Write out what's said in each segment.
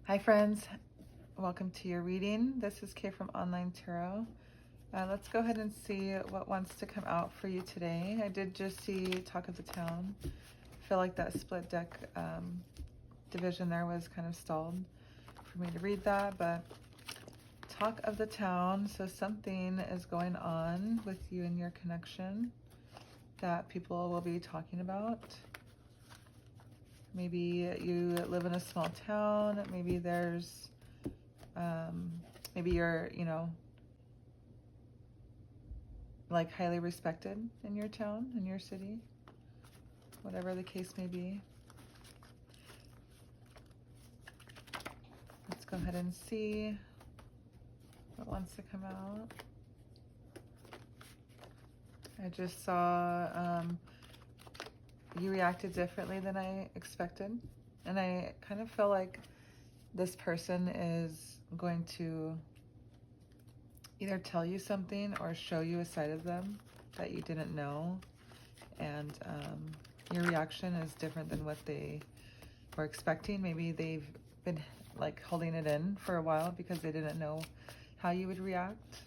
Hi friends, welcome to your reading. This is Kay from Online Tarot. Let's go ahead and see what wants to come out for you today. I did just see Talk of the Town. I feel like that split deck division there was kind of stalled for me to read that, but Talk of the Town, so something is going on with you and your connection that people will be talking about. Maybe you live in a small town, maybe there's maybe you're, like highly respected in your town, in your city, whatever the case may be. Let's go ahead and see what wants to come out. I just saw you reacted differently than I expected. And I kind of feel like this person is going to either tell you something or show you a side of them that you didn't know. And your reaction is different than what they were expecting. Maybe they've been like holding it in for a while because they didn't know how you would react.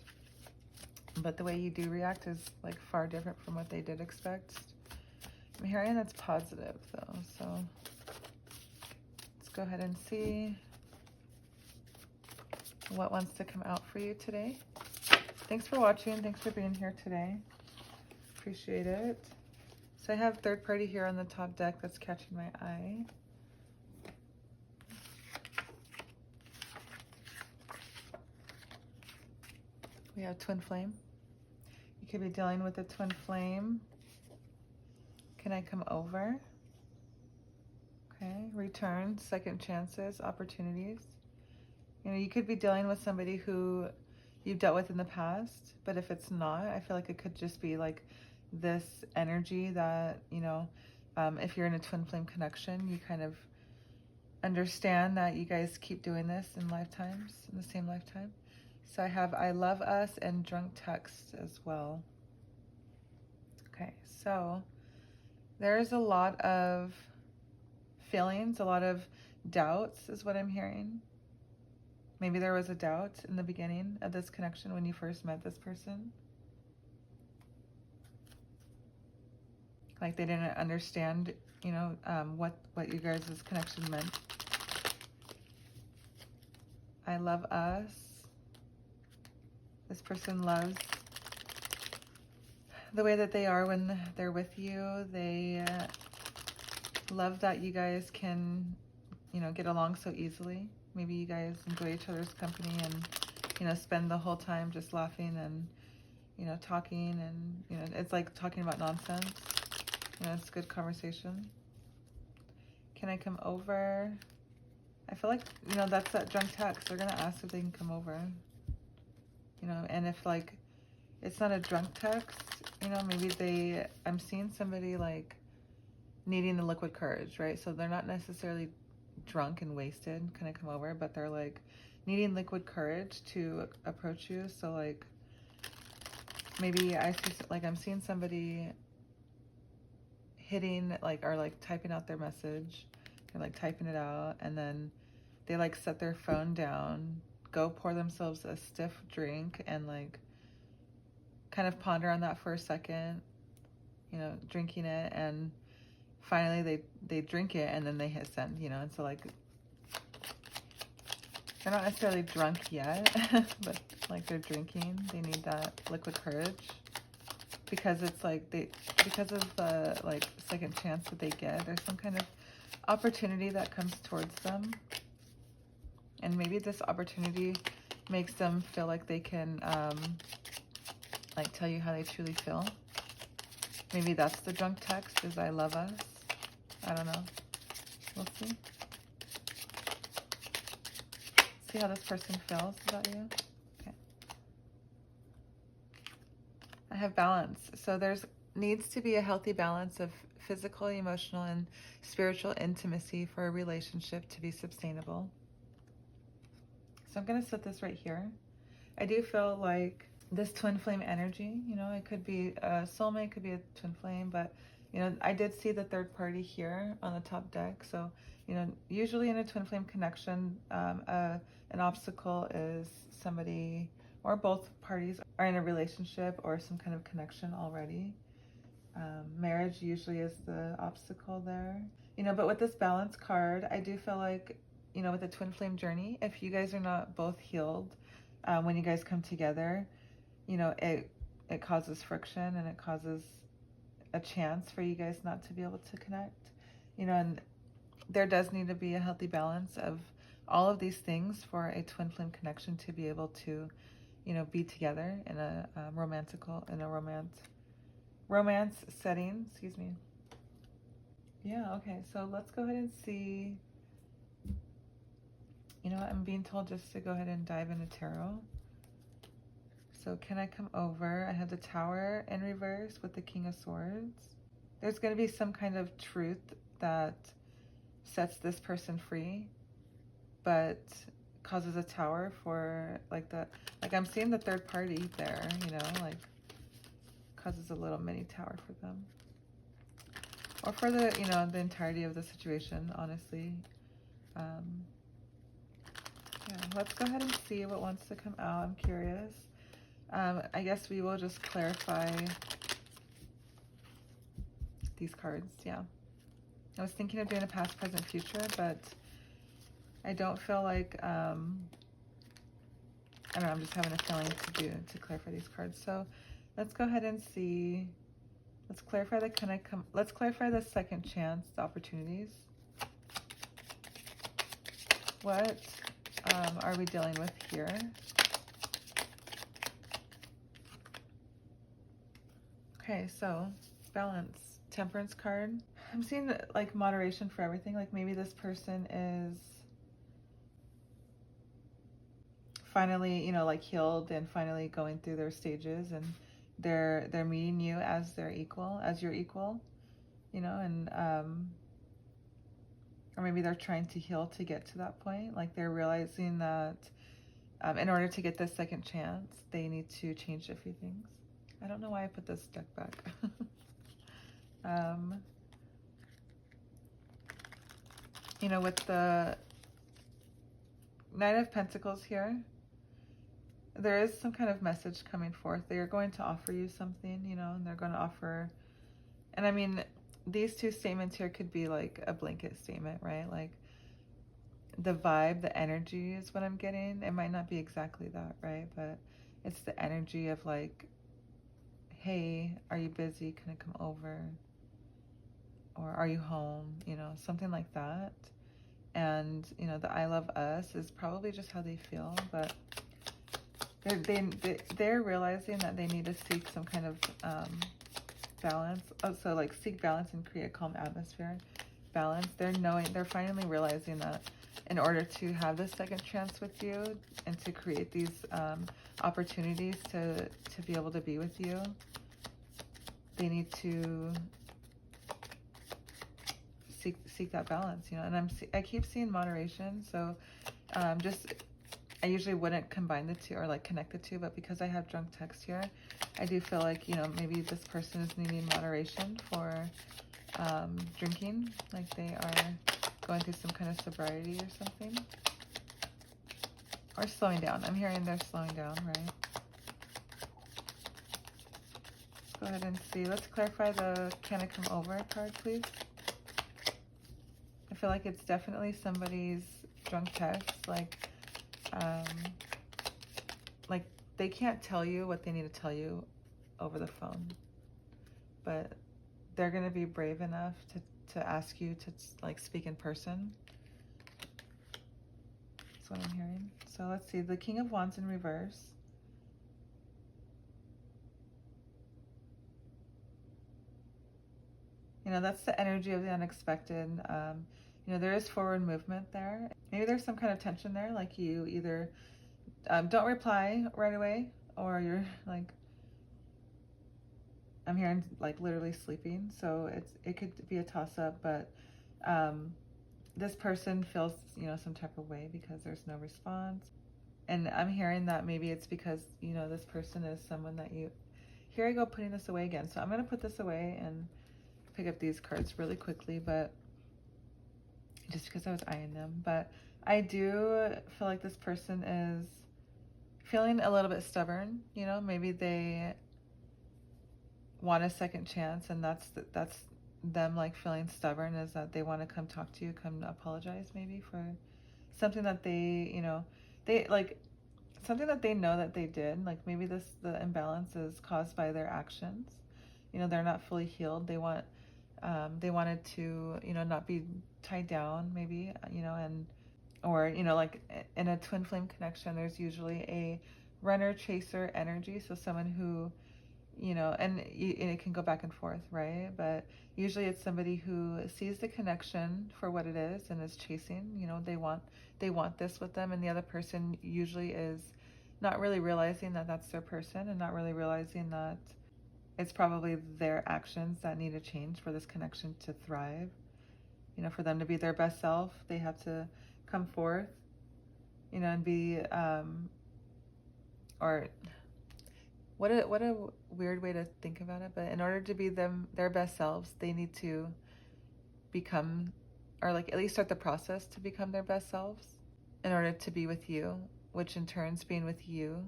But the way you do react is like far different from what they did expect. I'm hearing that's positive though, so let's go ahead and see what wants to come out for you today. Thanks for watching. Thanks for being here today. Appreciate it. So I have third party here on the top deck that's catching my eye. We have twin flame. You could be dealing with a twin flame. Can I come over? Okay, return, second chances, opportunities. You know, you could be dealing with somebody who you've dealt with in the past, but if it's not, I feel like it could just be like this energy that, if you're in a twin flame connection, you kind of understand that you guys keep doing this in lifetimes, in the same lifetime. So I have I love us and drunk text as well. Okay, so there's a lot of feelings, a lot of doubts is what I'm hearing. Maybe there was a doubt in the beginning of this connection when you first met this person. Like they didn't understand, what you guys' connection meant. I love us. This person loves the way that they are when they're with you. They love that you guys can, get along so easily. Maybe you guys enjoy each other's company and, spend the whole time just laughing and, talking and, it's like talking about nonsense. It's good conversation. Can I come over? I feel like, that's that drunk text. They're going to ask if they can come over. And if like, it's not a drunk text, maybe I'm seeing somebody like needing the liquid courage, right? So they're not necessarily drunk and wasted, can I come over, but they're like needing liquid courage to approach you. So like, maybe I'm seeing somebody hitting like, or like typing out their message, or like typing it out, and then they like set their phone down, go pour themselves a stiff drink and like kind of ponder on that for a second, drinking it, and finally they drink it and then they hit send, and so like they're not necessarily drunk yet, but like they're drinking. They need that liquid courage because it's like because of the like second chance that they get, there's some kind of opportunity that comes towards them, and maybe this opportunity makes them feel like they can like tell you how they truly feel. Maybe that's the drunk text, is I love us. I don't know. We'll see. See how this person feels about you. Okay. I have balance. So there's needs to be a healthy balance of physical, emotional, and spiritual intimacy for a relationship to be sustainable. So I'm going to set this right here. I do feel like this twin flame energy, it could be a soulmate, could be a twin flame, but You know, I did see the third party here on the top deck. So, you know, usually in a twin flame connection, an obstacle is somebody or both parties are in a relationship or some kind of connection already. Marriage usually is the obstacle there. You know, but with this balance card, I do feel like, you know, with the twin flame journey, if you guys are not both healed when you guys come together, you know, it causes friction and it causes a chance for you guys not to be able to connect. You know, and there does need to be a healthy balance of all of these things for a twin flame connection to be able to, you know, be together in a romance setting, excuse me. Yeah, okay, so let's go ahead and see. You know what, I'm being told just to go ahead and dive into tarot. So can I come over? I have the Tower in reverse with the King of Swords. There's going to be some kind of truth that sets this person free, but causes a tower for like I'm seeing the third party there, you know, like causes a little mini tower for them. Or for the, you know, the entirety of the situation, honestly. Yeah, let's go ahead and see what wants to come out. I'm curious. I guess we will just clarify these cards, yeah. I was thinking of doing a past, present, future, but I don't feel like, I don't know, I'm just having a feeling to clarify these cards. So let's go ahead and see. Let's clarify let's clarify the second chance, the opportunities. What are we dealing with here? Okay, so balance, temperance card. I'm seeing like moderation for everything. Like maybe this person is finally, you know, like healed and finally going through their stages, and they're meeting you as their equal, as your equal, you know, and or maybe they're trying to heal to get to that point. Like they're realizing that in order to get this second chance, they need to change a few things. I don't know why I put this deck back. You know, with the Knight of Pentacles here, there is some kind of message coming forth. They are going to offer you something, you know, and they're going to offer, and I mean, these two statements here could be like a blanket statement, right? Like the vibe, the energy is what I'm getting. It might not be exactly that, right? But it's the energy of like, hey, are you busy? Can I come over? Or are you home? You know, something like that. And, you know, the I love us is probably just how they feel, but they're realizing that they need to seek some kind of balance. Also, like seek balance and create a calm atmosphere. Balance. They're finally realizing that in order to have this second chance with you and to create these opportunities to be able to be with you, they need to seek that balance, you know. And I keep seeing moderation, so I usually wouldn't combine the two or like connect the two, but because I have drunk text here, I do feel like, you know, maybe this person is needing moderation for drinking, like they are going through some kind of sobriety or something, or slowing down. I'm hearing they're slowing down, right? Let's go ahead and see. Let's clarify the can I come over card, please. I feel like it's definitely somebody's drunk text, like they can't tell you what they need to tell you over the phone, but they're going to be brave enough to ask you to like speak in person. That's what I'm hearing. So let's see, the King of Wands in reverse. You know, that's the energy of the unexpected. You know, there is forward movement there. Maybe there's some kind of tension there, like you either don't reply right away, or you're like, I'm hearing like literally sleeping. So it could be a toss-up, but this person feels, you know, some type of way because there's no response. And I'm hearing that maybe it's because, you know, this person is someone that you, here I go putting this away again. So I'm going to put this away and pick up these cards really quickly, but just because I was eyeing them. But I do feel like this person is feeling a little bit stubborn. You know, maybe they want a second chance, and that's them like feeling stubborn, is that they want to come talk to you, come apologize maybe for something that they, you know, they like something that they know that they did. Like maybe the imbalance is caused by their actions. You know, they're not fully healed. They wanted to, you know, not be tied down maybe, you know, and or, you know, like in a twin flame connection, there's usually a runner chaser energy. So someone who, you know, and it can go back and forth, right? But usually it's somebody who sees the connection for what it is and is chasing. You know, they want this with them, and the other person usually is not really realizing that that's their person, and not really realizing that it's probably their actions that need to change for this connection to thrive. You know, for them to be their best self, they have to come forth, you know, and be or what a weird way to think about it, but in order to be their best selves, they need to become, or like at least start the process to become their best selves in order to be with you, which in turns being with you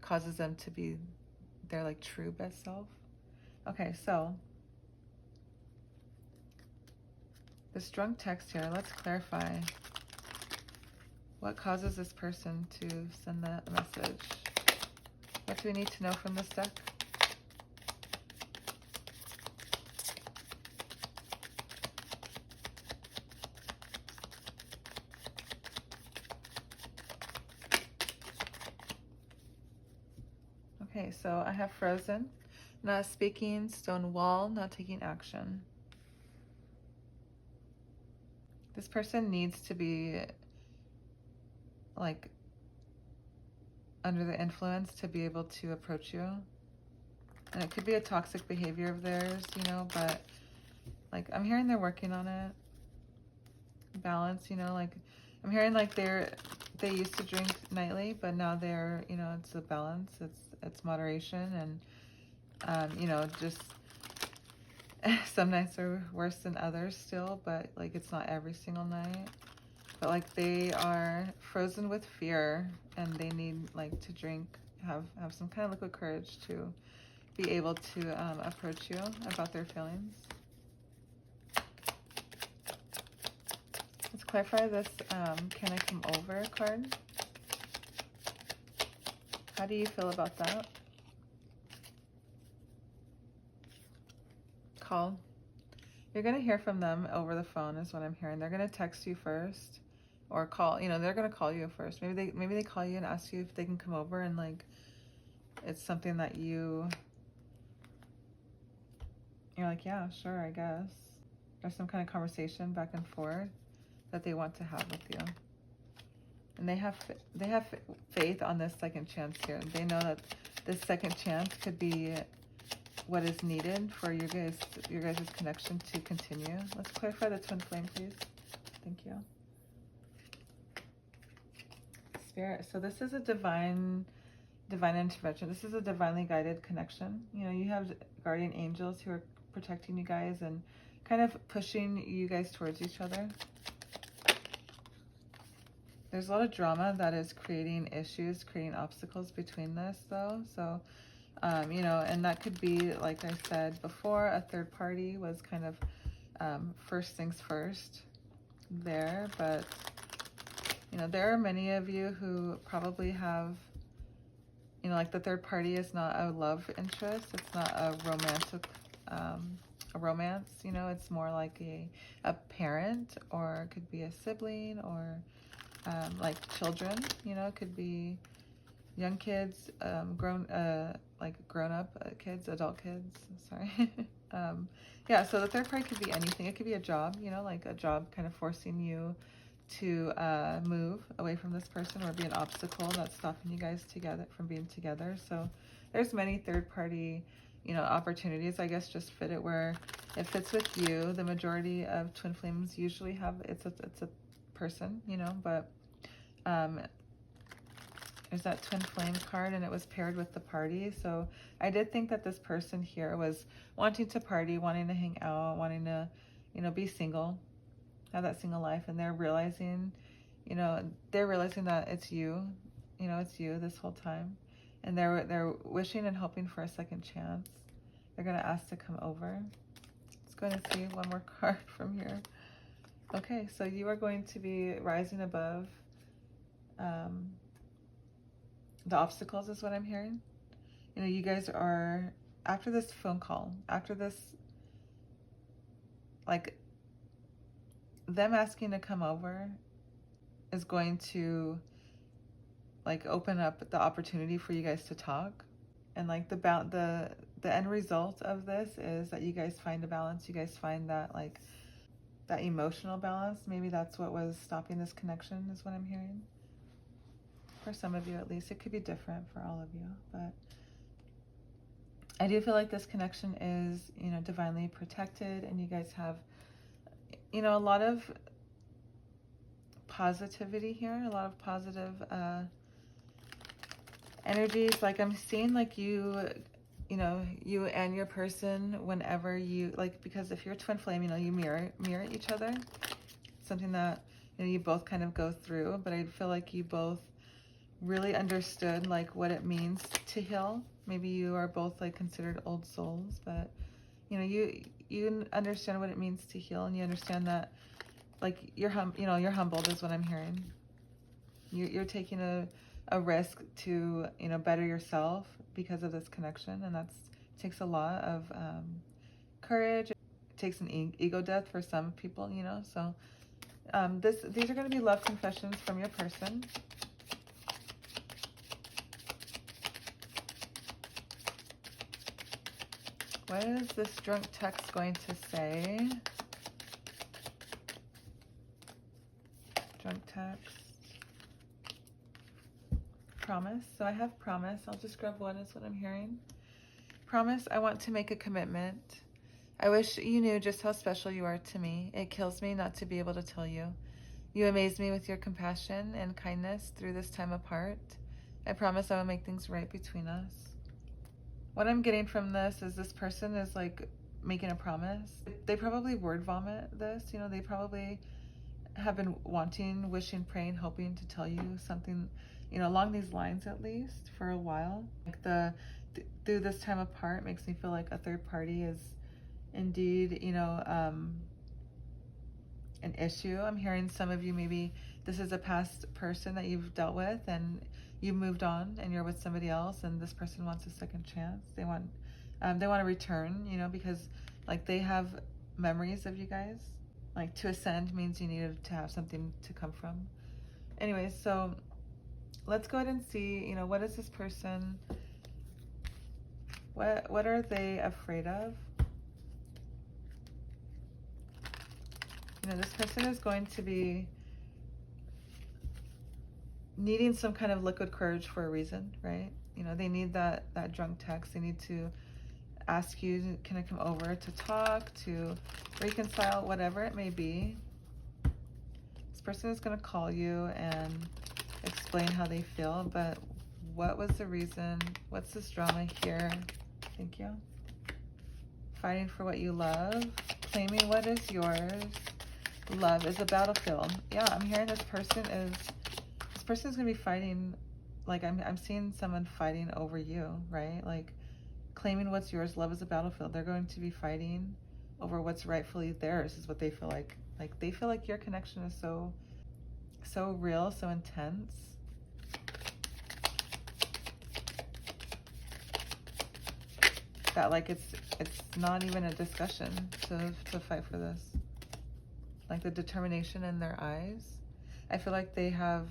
causes them to be their like true best self. Okay, so this drunk text here, let's clarify what causes this person to send that message. What do we need to know from this deck? Okay, so I have Frozen, not speaking, stone wall, not taking action. This person needs to be like under the influence to be able to approach you. And it could be a toxic behavior of theirs, you know, but like I'm hearing they're working on it. Balance, you know, like I'm hearing like they used to drink nightly, but now they're, you know, it's a balance, it's moderation, and you know, just some nights are worse than others still, but like it's not every single night. But like they are frozen with fear, and they need like to drink, have some kind of liquid courage to be able to approach you about their feelings. Let's clarify this can I come over card. How do you feel about that? Call. You're going to hear from them over the phone is what I'm hearing. They're going to text you first or call, you know, they're going to call you first. Maybe they call you and ask you if they can come over, and like it's something that you're like, yeah, sure, I guess. There's some kind of conversation back and forth that they want to have with you. And they have faith on this second chance here. They know that this second chance could be what is needed for your guys' connection to continue. Let's clarify the twin flame, please. Thank you. Spirit. So this is a divine intervention. This is a divinely guided connection. You know, you have guardian angels who are protecting you guys and kind of pushing you guys towards each other. There's a lot of drama that is creating issues, creating obstacles between this, though. So, you know, and that could be, like I said before, a third party was kind of first things first there. But, you know, there are many of you who probably have, you know, like the third party is not a love interest. It's not a romantic, a romance, you know, it's more like a parent, or it could be a sibling, or like children, you know, it could be young kids, grown up kids, adult kids, sorry. Yeah, so the third party could be anything. It could be a job, you know, like a job kind of forcing you to move away from this person, or be an obstacle that's stopping you guys together from being together. So there's many third party, you know, opportunities. I guess just fit it where it fits with you. The majority of twin flames usually have it's a person, you know, but There's that twin flame card, and it was paired with the party. So I did think that this person here was wanting to party, wanting to hang out, wanting to, you know, be single, have that single life. And they're realizing, you know, that it's you, you know, it's you this whole time. And they're wishing and hoping for a second chance. They're going to ask to come over. Let's go and see one more card from here. Okay, so you are going to be rising above the obstacles is what I'm hearing. You know, you guys are, after this phone call, after this, like, them asking to come over is going to, like, open up the opportunity for you guys to talk. And, like, the end result of this is that you guys find a balance. You guys find that, like, that emotional balance. Maybe that's what was stopping this connection is what I'm hearing. For some of you at least. It could be different for all of you, but I do feel like this connection is, you know, divinely protected, and you guys have, you know, a lot of positivity here, a lot of positive energies. Like, I'm seeing, like, you know, you and your person, whenever you, like, because if you're a twin flame, you know, you mirror each other. Something that, you know, you both kind of go through, but I feel like you both really understood, like, what it means to heal. Maybe you are both, like, considered old souls, but, you know, you understand what it means to heal, and you understand that, like, you're humbled is what I'm hearing. You're taking a risk to, you know, better yourself because of this connection, and that takes a lot of courage. It takes an ego death for some people, you know. So these are going to be love confessions from your person. What is this drunk text going to say? Drunk text. Promise. So I have promise. I'll just grab one is what I'm hearing. Promise, I want to make a commitment. I wish you knew just how special you are to me. It kills me not to be able to tell you. You amaze me with your compassion and kindness through this time apart. I promise I will make things right between us. What I'm getting from this is this person is, like, making a promise. They probably word vomit this, you know, they probably have been wanting, wishing, praying, hoping to tell you something, you know, along these lines at least for a while. Like, through this time apart makes me feel like a third party is indeed, you know, an issue. I'm hearing some of you, maybe this is a past person that you've dealt with and you've moved on and you're with somebody else, and this person wants a second chance. They want to return, you know, because, like, they have memories of you guys. Like, to ascend means you needed to have something to come from. Anyways, so let's go ahead and see, you know, what is this person, what are they afraid of? You know, this person is going to be needing some kind of liquid courage for a reason, right? You know, they need that drunk text. They need to ask you, can I come over to talk, to reconcile, whatever it may be. This person is going to call you and explain how they feel, but what was the reason? What's this drama here? Thank you. Fighting for what you love. Claiming what is yours. Love is a battlefield. Yeah, I'm hearing this person is going to be fighting, like, I'm seeing someone fighting over you, right? Like, claiming what's yours. Love is a battlefield. They're going to be fighting over what's rightfully theirs is what they feel like. Like, they feel like your connection is so real, so intense. That, like, it's not even a discussion to fight for this. Like, the determination in their eyes. I feel like they have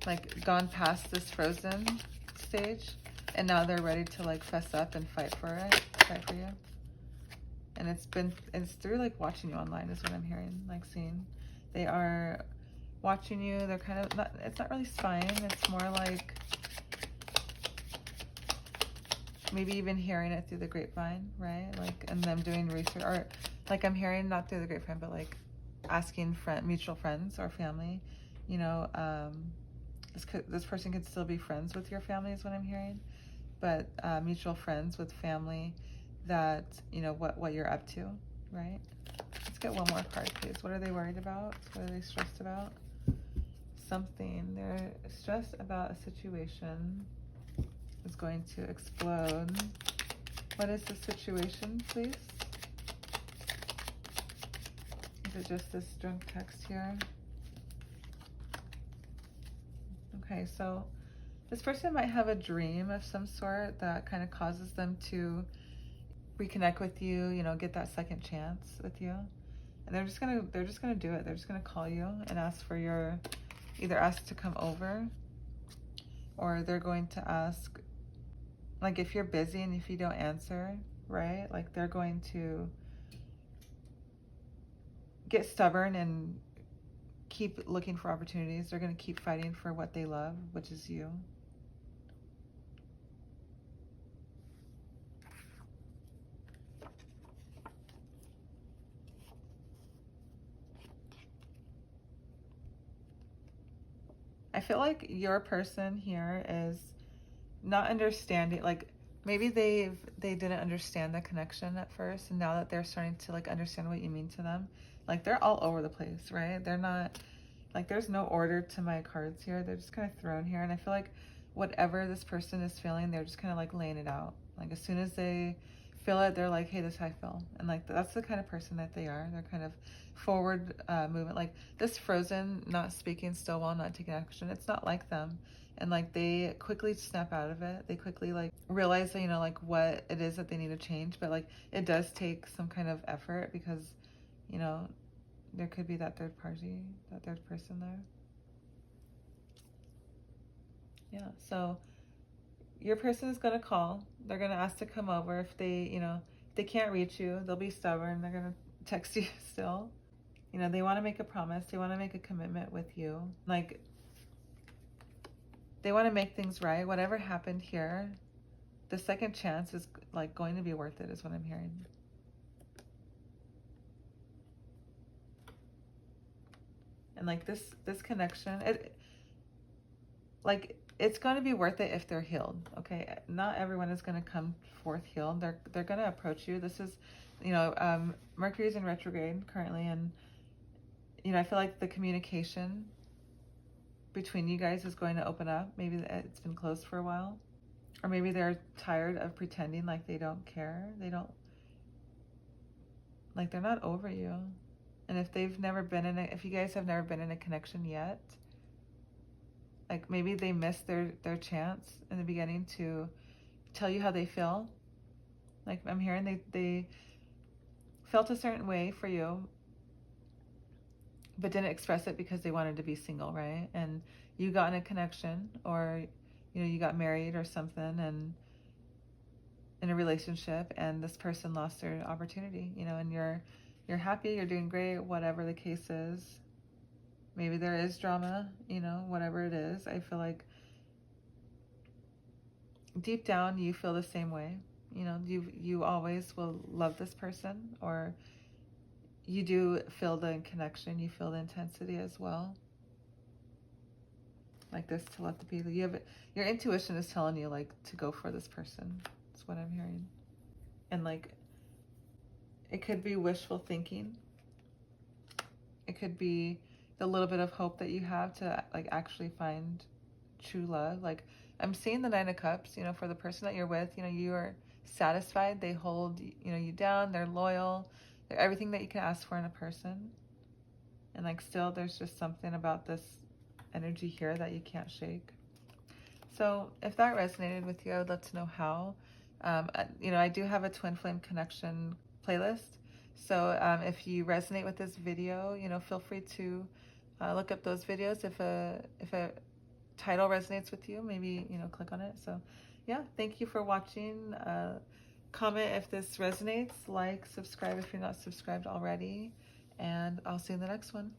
like gone past this frozen stage, and now they're ready to, like, fess up and fight for you. And it's through, like, watching you online is what I'm hearing, like, seeing. They are watching you. They're kind of it's not really spying. It's more like maybe even hearing it through the grapevine, right? Like, and them doing research, or like I'm hearing not through the grapevine, but like asking mutual friends or family, you know, this person could still be friends with your family is what I'm hearing, but mutual friends with family that, you know, what you're up to, right? Let's get one more card, please. What are they worried about? What are they stressed about? Something. They're stressed about a situation is going to explode. What is the situation, please? Is it just this drunk text here? Okay, so this person might have a dream of some sort that kind of causes them to reconnect with you, you know, get that second chance with you. And they're just gonna do it. They're just gonna call you and ask for your, either ask to come over, or they're going to ask, like, if you're busy and if you don't answer, right? Like, they're going to get stubborn and keep looking for opportunities. They're going to keep fighting for what they love, which is you. I feel like your person here is not understanding, like maybe they didn't understand the connection at first, and now that they're starting to like understand what you mean to them, like they're all over the place, right? They're not, like, there's no order to my cards here. They're just kind of thrown here, and I feel like whatever this person is feeling, they're just kind of like laying it out. Like, as soon as they feel it, they're like, hey, this is how I feel. And like, that's the kind of person that they are. They're kind of forward movement. Like, this frozen, not speaking still while not taking action, it's not like them. And like, they quickly snap out of it. They quickly like realize that, you know, like what it is that they need to change. But like, it does take some kind of effort, because, you know, there could be that third party, that third person there. Yeah, so your person is going to call. They're going to ask to come over. If they, you know, if they can't reach you, they'll be stubborn. They're going to text you still. You know, they want to make a promise. They want to make a commitment with you. Like, they want to make things right. Whatever happened here, the second chance is like going to be worth it, is what I'm hearing. And like this connection, it's going to be worth it if they're healed. Okay, not everyone is going to come forth healed. They're going to approach you. This is, you know, Mercury's in retrograde currently, and you know, I feel like the communication between you guys is going to open up. Maybe it's been closed for a while, or maybe they're tired of pretending like they don't care. They don't, like, they're not over you. And if they've never been in if you guys have never been in a connection yet, like maybe they missed their chance in the beginning to tell you how they feel. Like, I'm hearing they felt a certain way for you, but didn't express it because they wanted to be single, right? And you got in a connection, or, you know, you got married or something, and in a relationship, and this person lost their opportunity, you know, and you're happy, you're doing great, whatever the case is. Maybe there is drama, you know, whatever it is. I feel like deep down you feel the same way. You know, you always will love this person, or you do feel the connection, you feel the intensity as well. Like this telepathy, you have, your intuition is telling you like to go for this person. That's what I'm hearing. And like, it could be wishful thinking. It could be the little bit of hope that you have to like actually find true love. Like, I'm seeing the Nine of Cups, you know, for the person that you're with, you know, you are satisfied. They hold, you know, you down. They're loyal. They're everything that you can ask for in a person. And like, still, there's just something about this energy here that you can't shake. So if that resonated with you, I would love to know how. You know, I do have a twin flame connection playlist. So if you resonate with this video, you know, feel free to look up those videos. If a title resonates with you, maybe, you know, click on it. So yeah, thank you for watching. Comment if this resonates, like, subscribe if you're not subscribed already, and I'll see you in the next one.